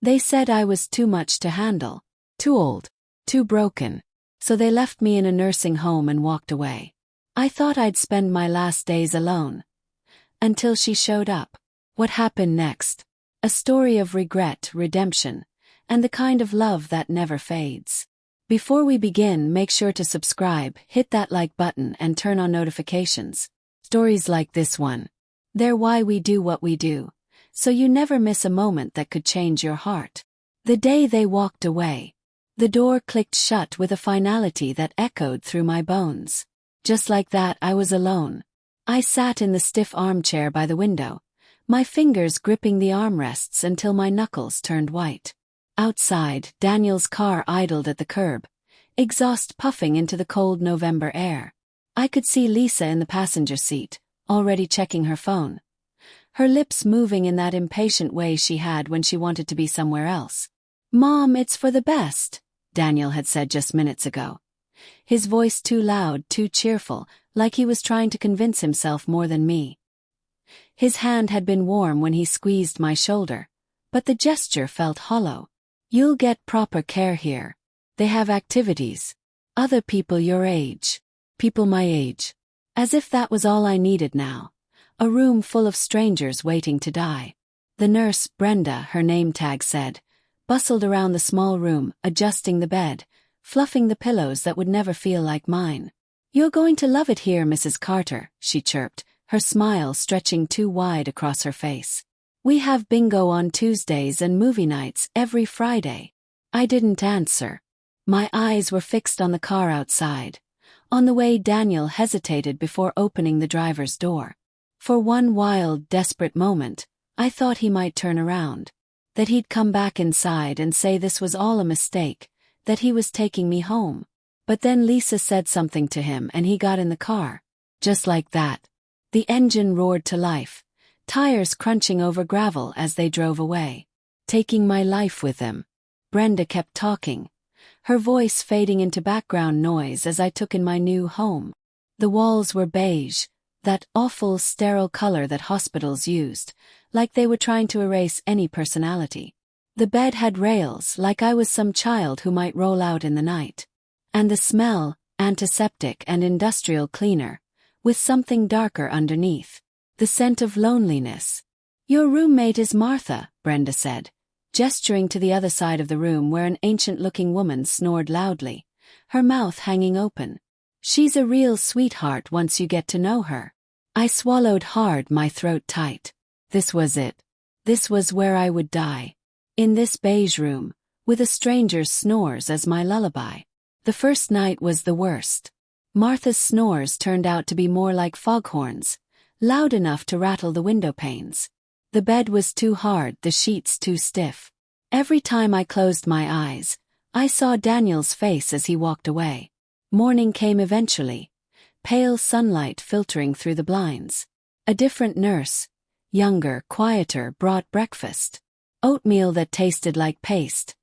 They said I was too much to handle, too old, too broken, so they left me in a nursing home and walked away. I thought I'd spend my last days alone. Until she showed up. What happened next? A story of regret, redemption, and the kind of love that never fades. Before we begin, make sure to subscribe, hit that like button and turn on notifications. Stories like this one. They're why we do what we do, so you never miss a moment that could change your heart. The day they walked away. The door clicked shut with a finality that echoed through my bones. Just like that, I was alone. I sat in the stiff armchair by the window, my fingers gripping the armrests until my knuckles turned white. Outside, Daniel's car idled at the curb, exhaust puffing into the cold November air. I could see Lisa in the passenger seat, already checking her phone. Her lips moving in that impatient way she had when she wanted to be somewhere else. "Mom, it's for the best," Daniel had said just minutes ago. His voice too loud, too cheerful, like he was trying to convince himself more than me. His hand had been warm when he squeezed my shoulder, but the gesture felt hollow. "You'll get proper care here. They have activities. Other people your age. People my age." As if that was all I needed now. A room full of strangers waiting to die. The nurse, Brenda, her name tag said, bustled around the small room, adjusting the bed, fluffing the pillows that would never feel like mine. "You're going to love it here, Mrs. Carter," she chirped, her smile stretching too wide across her face. "We have bingo on Tuesdays and movie nights every Friday." I didn't answer. My eyes were fixed on the car outside. On the way, Daniel hesitated before opening the driver's door. For one wild, desperate moment, I thought he might turn around. That he'd come back inside and say this was all a mistake, that he was taking me home. But then Lisa said something to him and he got in the car. Just like that. The engine roared to life, tires crunching over gravel as they drove away. Taking my life with them. Brenda kept talking, her voice fading into background noise as I took in my new home. The walls were beige, that awful sterile color that hospitals used, like they were trying to erase any personality. The bed had rails, like I was some child who might roll out in the night. And the smell, antiseptic and industrial cleaner, with something darker underneath. The scent of loneliness. "Your roommate is Martha," Brenda said, gesturing to the other side of the room where an ancient-looking woman snored loudly, her mouth hanging open. "She's a real sweetheart once you get to know her." I swallowed hard, my throat tight. This was it. This was where I would die. In this beige room, with a stranger's snores as my lullaby. The first night was the worst. Martha's snores turned out to be more like foghorns, loud enough to rattle the window panes. The bed was too hard, the sheets too stiff. Every time I closed my eyes, I saw Daniel's face as he walked away. Morning came eventually, pale sunlight filtering through the blinds. A different nurse, younger, quieter, brought breakfast. Oatmeal that tasted like paste,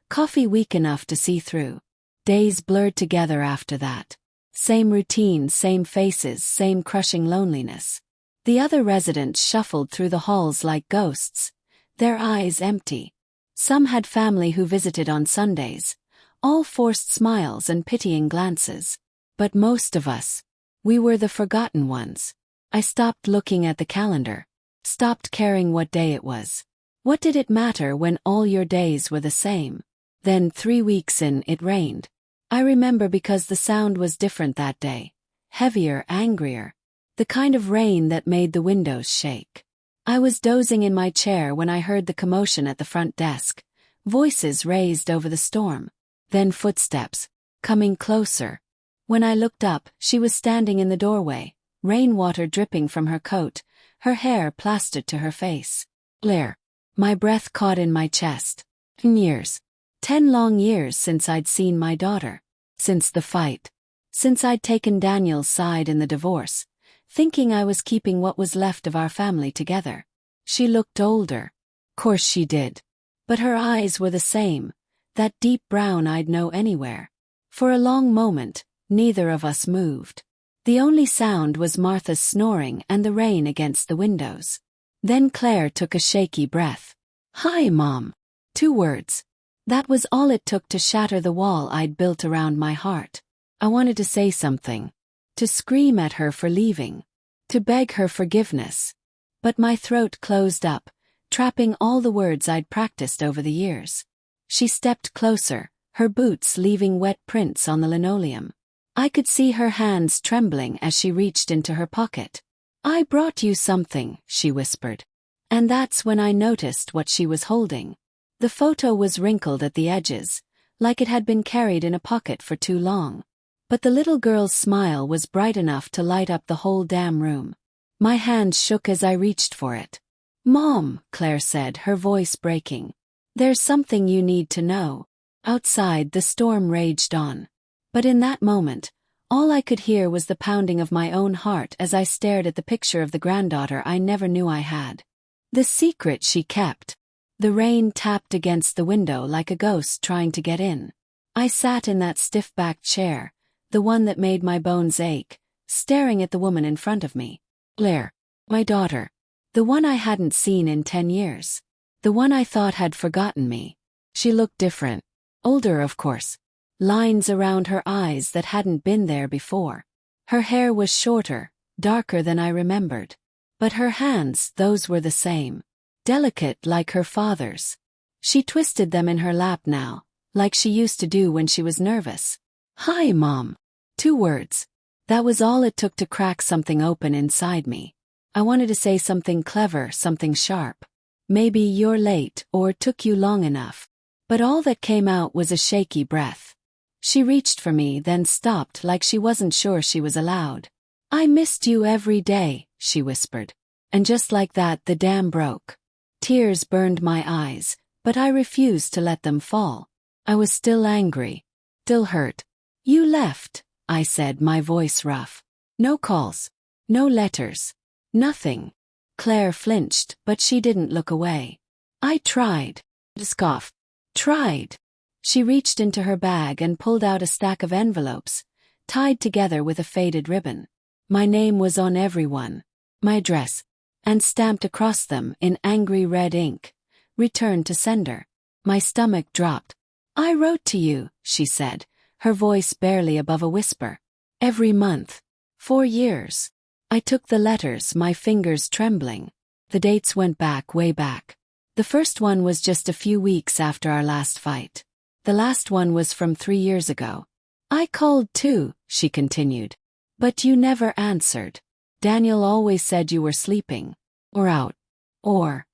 coffee weak enough to see through. Days blurred together after that. Same routine, same faces, same crushing loneliness. The other residents shuffled through the halls like ghosts, their eyes empty. Some had family who visited on Sundays, all forced smiles and pitying glances. But most of us, we were the forgotten ones. I stopped looking at the calendar, stopped caring what day it was. What did it matter when all your days were the same? Then 3 weeks in, it rained. I remember because the sound was different that day. Heavier, angrier. The kind of rain that made the windows shake. I was dozing in my chair when I heard the commotion at the front desk. Voices raised over the storm. Then footsteps, coming closer. When I looked up, she was standing in the doorway, rainwater dripping from her coat, her hair plastered to her face. Blair. My breath caught in my chest. 10 years. 10 long years since I'd seen my daughter. Since the fight. Since I'd taken Daniel's side in the divorce, thinking I was keeping what was left of our family together. She looked older. Course she did. But her eyes were the same, that deep brown I'd know anywhere. For a long moment, neither of us moved. The only sound was Martha's snoring and the rain against the windows. Then Claire took a shaky breath. "Hi, Mom." 2 words. That was all it took to shatter the wall I'd built around my heart. I wanted to say something. To scream at her for leaving. To beg her forgiveness. But my throat closed up, trapping all the words I'd practiced over the years. She stepped closer, her boots leaving wet prints on the linoleum. I could see her hands trembling as she reached into her pocket. "I brought you something," she whispered. And that's when I noticed what she was holding. The photo was wrinkled at the edges, like it had been carried in a pocket for too long. But the little girl's smile was bright enough to light up the whole damn room. My hand shook as I reached for it. "Mom," Claire said, her voice breaking. "There's something you need to know." Outside, the storm raged on. But in that moment, all I could hear was the pounding of my own heart as I stared at the picture of the granddaughter I never knew I had. The secret she kept. The rain tapped against the window like a ghost trying to get in. I sat in that stiff-backed chair, the one that made my bones ache, staring at the woman in front of me. Claire. My daughter. The one I hadn't seen in 10 years. The one I thought had forgotten me. She looked different. Older, of course. Lines around her eyes that hadn't been there before. Her hair was shorter, darker than I remembered. But her hands, those were the same. Delicate like her father's. She twisted them in her lap now, like she used to do when she was nervous. "Hi, Mom." 2 words. That was all it took to crack something open inside me. I wanted to say something clever, something sharp. Maybe "you're late" or "took you long enough." But all that came out was a shaky breath. She reached for me, then stopped like she wasn't sure she was allowed. "I missed you every day," she whispered. And just like that, the dam broke. Tears burned my eyes, but I refused to let them fall. I was still angry. Still hurt. "You left," I said, my voice rough. "No calls. No letters. Nothing." Claire flinched, but she didn't look away. "I tried." Scoff. "Tried." She reached into her bag and pulled out a stack of envelopes, tied together with a faded ribbon. My name was on every one. My address. And stamped across them in angry red ink. "Return to sender." My stomach dropped. "I wrote to you," she said, her voice barely above a whisper. "Every month. 4 years." I took the letters, my fingers trembling. The dates went back, way back. The first one was just a few weeks after our last fight. The last one was from 3 years ago. "I called too," she continued. "But you never answered. Daniel always said you were sleeping. Or out. Or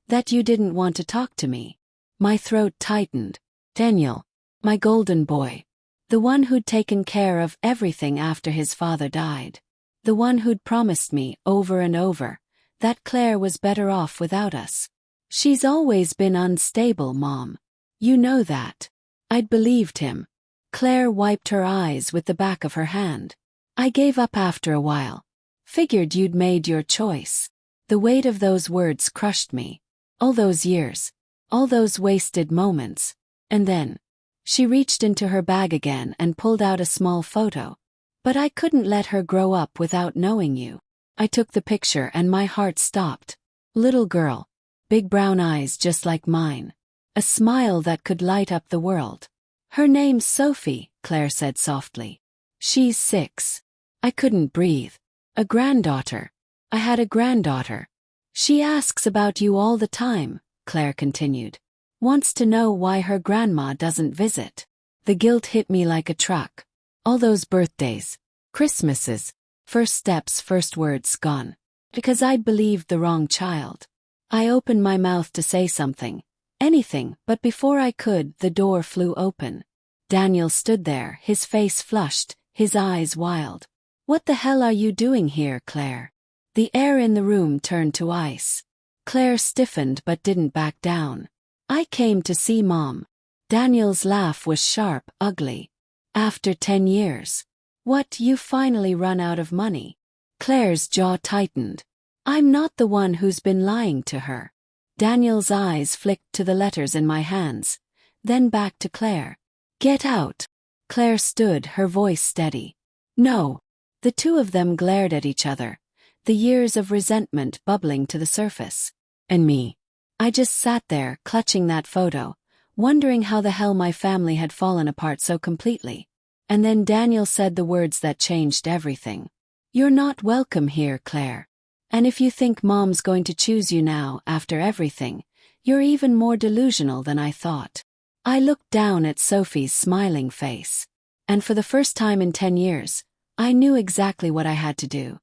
that you didn't want to talk to me." My throat tightened. Daniel. My golden boy. The one who'd taken care of everything after his father died. The one who'd promised me, over and over, that Claire was better off without us. "She's always been unstable, Mom. You know that." I'd believed him. Claire wiped her eyes with the back of her hand. "I gave up after a while. Figured you'd made your choice." The weight of those words crushed me. All those years. All those wasted moments. And then she reached into her bag again and pulled out a small photo. "But I couldn't let her grow up without knowing you." I took the picture and my heart stopped. Little girl. Big brown eyes just like mine. A smile that could light up the world. "Her name's Sophie," Claire said softly. "She's 6. I couldn't breathe. "A granddaughter. I had a granddaughter. She asks about you all the time," Claire continued. "Wants to know why her grandma doesn't visit." The guilt hit me like a truck. All those birthdays. Christmases. First steps, first words gone. Because I'd believed the wrong child. I opened my mouth to say something. Anything, but before I could, the door flew open. Daniel stood there, his face flushed, his eyes wild. "What the hell are you doing here, Claire?" The air in the room turned to ice. Claire stiffened but didn't back down. "I came to see Mom." Daniel's laugh was sharp, ugly. "After 10 years. What, you finally run out of money?" Claire's jaw tightened. "I'm not the one who's been lying to her." Daniel's eyes flicked to the letters in my hands, then back to Claire. "Get out." Claire stood, her voice steady. "No." The two of them glared at each other, the years of resentment bubbling to the surface. "And me." I just sat there, clutching that photo, wondering how the hell my family had fallen apart so completely. And then Daniel said the words that changed everything. "You're not welcome here, Claire. And if you think Mom's going to choose you now, after everything, you're even more delusional than I thought." I looked down at Sophie's smiling face. And for the first time in 10 years, I knew exactly what I had to do.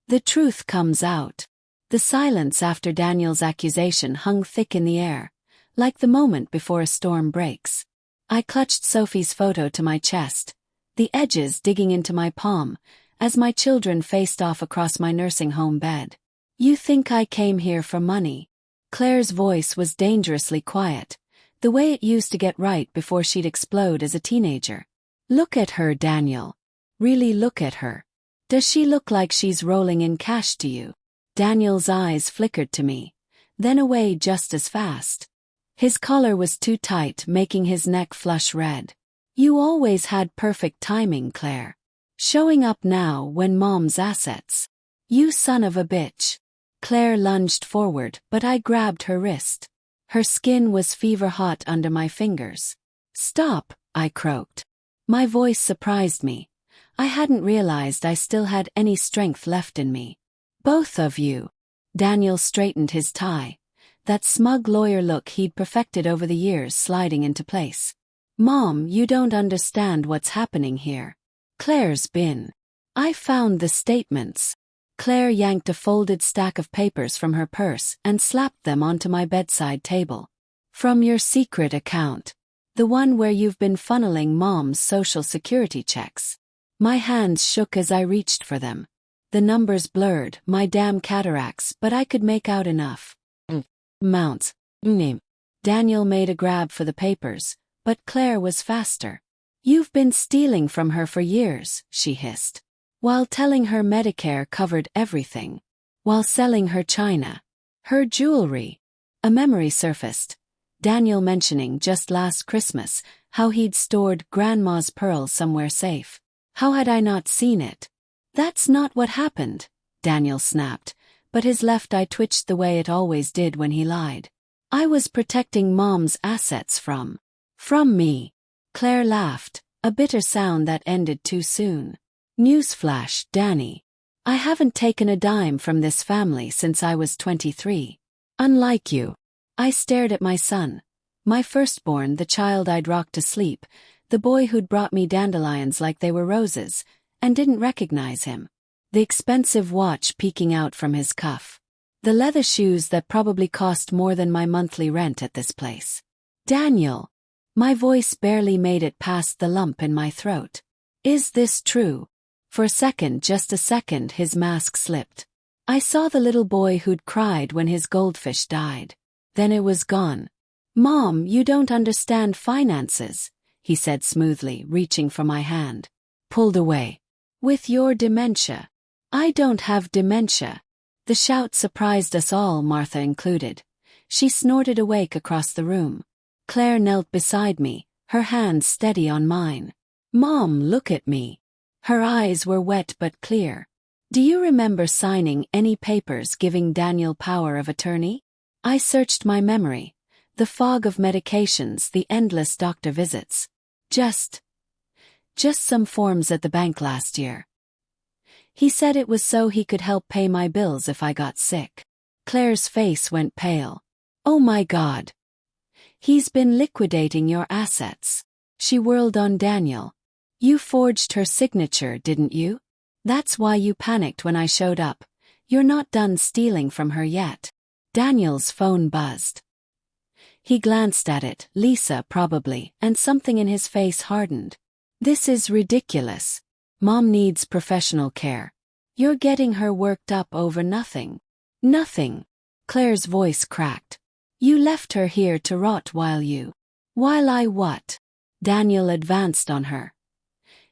The truth comes out. The silence after Daniel's accusation hung thick in the air, like the moment before a storm breaks. I clutched Sophie's photo to my chest, the edges digging into my palm, as my children faced off across my nursing home bed. "You think I came here for money?" Claire's voice was dangerously quiet, the way it used to get right before she'd explode as a teenager. "Look at her, Daniel. Really look at her. Does she look like she's rolling in cash to you?" Daniel's eyes flickered to me, then away just as fast. His collar was too tight, making his neck flush red. "You always had perfect timing, Claire. Showing up now when Mom's assets. You son of a bitch." Claire lunged forward, but I grabbed her wrist. Her skin was fever-hot under my fingers. "Stop," I croaked. My voice surprised me. I hadn't realized I still had any strength left in me. "Both of you." Daniel straightened his tie, that smug lawyer look he'd perfected over the years sliding into place. "Mom, you don't understand what's happening here. Claire's been." I found the statements. Claire yanked a folded stack of papers from her purse and slapped them onto my bedside table. "From your secret account. The one where you've been funneling Mom's social security checks." My hands shook as I reached for them. The numbers blurred, my damn cataracts, but I could make out enough. Mounts. Name. Daniel made a grab for the papers, but Claire was faster. "You've been stealing from her for years," she hissed. "While telling her Medicare covered everything. While selling her china. Her jewelry." A memory surfaced. Daniel mentioning just last Christmas how he'd stored Grandma's pearls somewhere safe. How had I not seen it? "That's not what happened," Daniel snapped, but his left eye twitched the way it always did when he lied. "I was protecting Mom's assets from me." Claire laughed, a bitter sound that ended too soon. "Newsflash, Danny. I haven't taken a dime from this family since I was 23. Unlike you." I stared at my son, my firstborn, the child I'd rocked to sleep, the boy who'd brought me dandelions like they were roses, and didn't recognize him. The expensive watch peeking out from his cuff. The leather shoes that probably cost more than my monthly rent at this place. "Daniel." My voice barely made it past the lump in my throat. "Is this true?" For a second, just a second, his mask slipped. I saw the little boy who'd cried when his goldfish died. Then it was gone. "Mom, you don't understand finances," he said smoothly, reaching for my hand. Pulled away. "With your dementia." "I don't have dementia." The shout surprised us all, Martha included. She snorted awake across the room. Claire knelt beside me, her hands steady on mine. "Mom, look at me." Her eyes were wet but clear. "Do you remember signing any papers giving Daniel power of attorney?" I searched my memory. The fog of medications, the endless doctor visits. Just some forms at the bank last year. He said it was so he could help pay my bills if I got sick. Claire's face went pale. "Oh my God. He's been liquidating your assets." She whirled on Daniel. "You forged her signature, didn't you? That's why you panicked when I showed up. You're not done stealing from her yet." Daniel's phone buzzed. He glanced at it, Lisa probably, and something in his face hardened. "This is ridiculous. Mom needs professional care. You're getting her worked up over nothing." "Nothing." Claire's voice cracked. "You left her here to rot while I what?" Daniel advanced on her,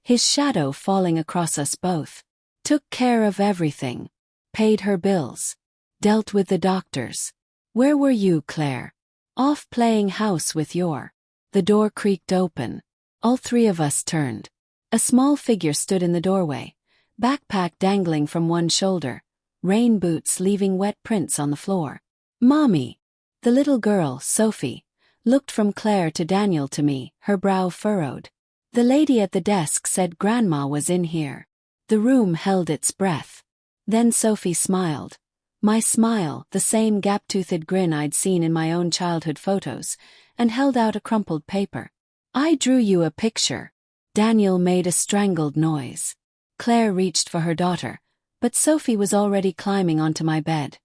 his shadow falling across us both. "Took care of everything. Paid her bills. Dealt with the doctors. Where were you, Claire? Off playing house with your..." The door creaked open. All three of us turned. A small figure stood in the doorway, backpack dangling from one shoulder, rain boots leaving wet prints on the floor. "Mommy!" The little girl, Sophie, looked from Claire to Daniel to me, her brow furrowed. The lady at the desk said Grandma was in here. The room held its breath. Then Sophie smiled. My smile, the same gap-toothed grin I'd seen in my own childhood photos, and held out a crumpled paper. I drew you a picture. Daniel made a strangled noise. Claire reached for her daughter, but Sophie was already climbing onto my bed,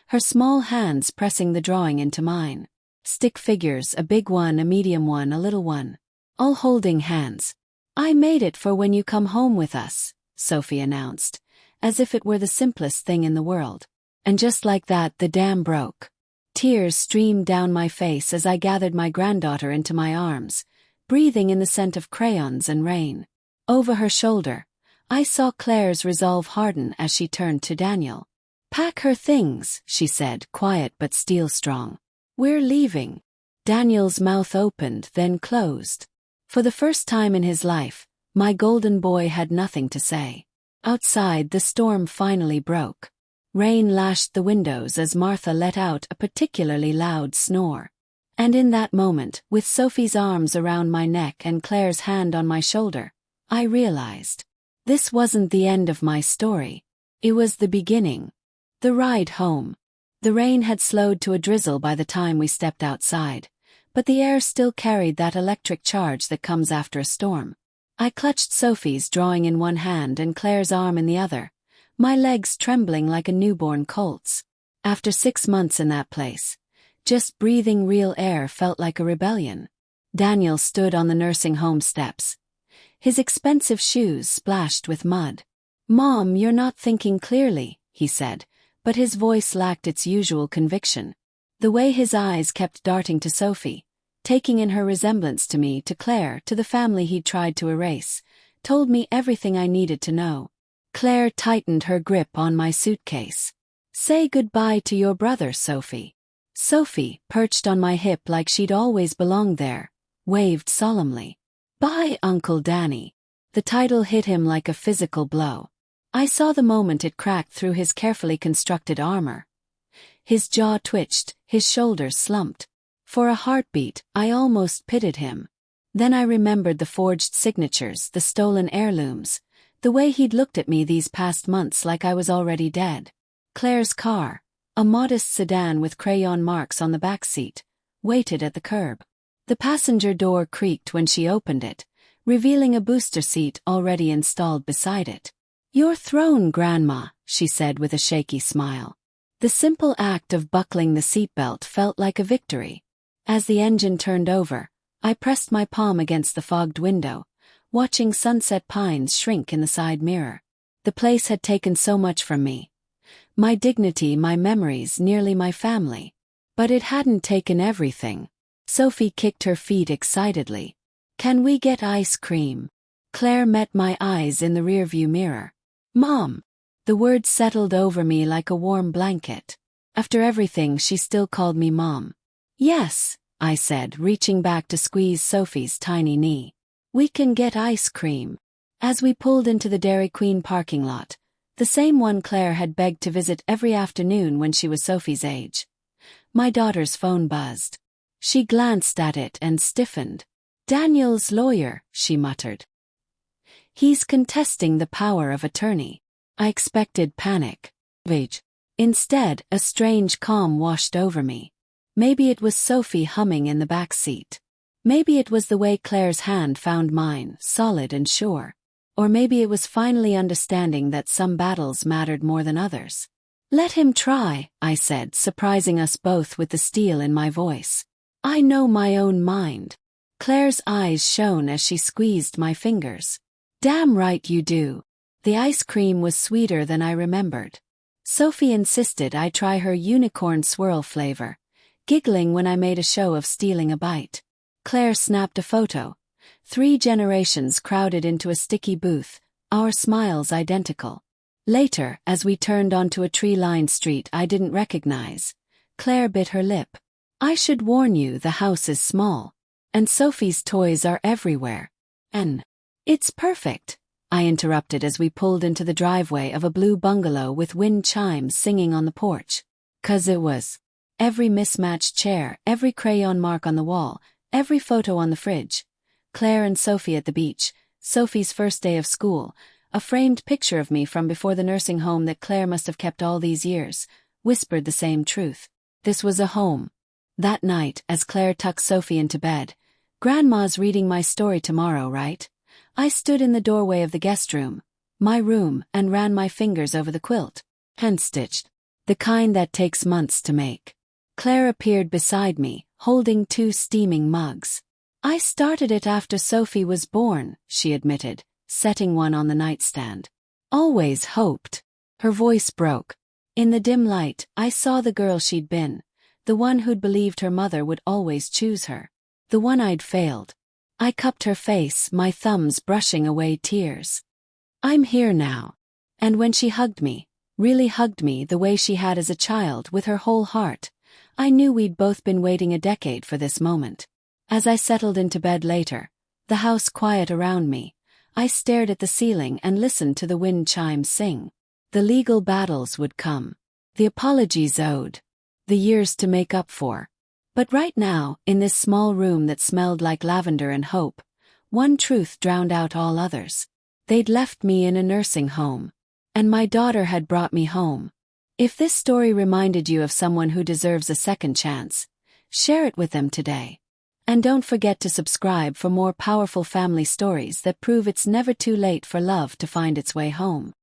her small hands pressing the drawing into mine. Stick figures, a big one, a medium one, a little one, all holding hands. I made it for when you come home with us, Sophie announced, as if it were the simplest thing in the world. And just like that, the dam broke. Tears streamed down my face as I gathered my granddaughter into my arms, breathing in the scent of crayons and rain. Over her shoulder, I saw Claire's resolve harden as she turned to Daniel. Pack her things, she said, quiet but steel-strong. We're leaving. Daniel's mouth opened, then closed. For the first time in his life, my golden boy had nothing to say. Outside, the storm finally broke. Rain lashed the windows as Martha let out a particularly loud snore. And in that moment, with Sophie's arms around my neck and Claire's hand on my shoulder, I realized. This wasn't the end of my story. It was the beginning. The ride home. The rain had slowed to a drizzle by the time we stepped outside, but the air still carried that electric charge that comes after a storm. I clutched Sophie's drawing in one hand and Claire's arm in the other, my legs trembling like a newborn colt's. After 6 months in that place, just breathing real air felt like a rebellion. Daniel stood on the nursing home steps. His expensive shoes splashed with mud. "Mom, you're not thinking clearly," he said, but his voice lacked its usual conviction. The way his eyes kept darting to Sophie, taking in her resemblance to me, to Claire, to the family he'd tried to erase, told me everything I needed to know. Claire tightened her grip on my suitcase. "Say goodbye to your brother, Sophie." Sophie, perched on my hip like she'd always belonged there, waved solemnly. "Bye, Uncle Danny." The title hit him like a physical blow. I saw the moment it cracked through his carefully constructed armor. His jaw twitched, his shoulders slumped. For a heartbeat, I almost pitied him. Then I remembered the forged signatures, the stolen heirlooms, the way he'd looked at me these past months like I was already dead. Claire's car, a modest sedan with crayon marks on the back seat, waited at the curb. The passenger door creaked when she opened it, revealing a booster seat already installed beside it. "Your throne, Grandma," she said with a shaky smile. The simple act of buckling the seatbelt felt like a victory. As the engine turned over, I pressed my palm against the fogged window, watching sunset pines shrink in the side mirror. The place had taken so much from me. My dignity, my memories, nearly my family. But it hadn't taken everything. Sophie kicked her feet excitedly. "Can we get ice cream?" Claire met my eyes in the rearview mirror. "Mom." The words settled over me like a warm blanket. After everything, she still called me Mom. "Yes," I said, reaching back to squeeze Sophie's tiny knee. "We can get ice cream." As we pulled into the Dairy Queen parking lot, the same one Claire had begged to visit every afternoon when she was Sophie's age, my daughter's phone buzzed. She glanced at it and stiffened. "Daniel's lawyer," she muttered. "He's contesting the power of attorney." I expected panic. Rage. Instead, a strange calm washed over me. Maybe it was Sophie humming in the back seat. Maybe it was the way Claire's hand found mine, solid and sure. Or maybe it was finally understanding that some battles mattered more than others. "Let him try," I said, surprising us both with the steel in my voice. "I know my own mind." Claire's eyes shone as she squeezed my fingers. "Damn right you do." The ice cream was sweeter than I remembered. Sophie insisted I try her unicorn swirl flavor, giggling when I made a show of stealing a bite. Claire snapped a photo. 3 generations crowded into a sticky booth, our smiles identical. Later, as we turned onto a tree-lined street I didn't recognize, Claire bit her lip. "I should warn you, the house is small. And Sophie's toys are everywhere. And it's perfect," I interrupted as we pulled into the driveway of a blue bungalow with wind chimes singing on the porch. "'Cause it was." Every mismatched chair, every crayon mark on the wall, every photo on the fridge. Claire and Sophie at the beach, Sophie's first day of school, a framed picture of me from before the nursing home that Claire must have kept all these years, whispered the same truth. This was a home. That night, as Claire tucked Sophie into bed, "Grandma's reading my story tomorrow, right?" I stood in the doorway of the guest room, my room, and ran my fingers over the quilt. Hand-stitched. The kind that takes months to make. Claire appeared beside me, holding 2 steaming mugs. "I started it after Sophie was born," she admitted, setting one on the nightstand. "Always hoped." Her voice broke. In the dim light, I saw the girl she'd been, the one who'd believed her mother would always choose her, the one I'd failed. I cupped her face, my thumbs brushing away tears. "I'm here now." And when she hugged me, really hugged me the way she had as a child with her whole heart, I knew we'd both been waiting a decade for this moment. As I settled into bed later, the house quiet around me, I stared at the ceiling and listened to the wind chimes sing. The legal battles would come. The apologies owed. The years to make up for. But right now, in this small room that smelled like lavender and hope, one truth drowned out all others. They'd left me in a nursing home. And my daughter had brought me home. If this story reminded you of someone who deserves a second chance, share it with them today. And don't forget to subscribe for more powerful family stories that prove it's never too late for love to find its way home.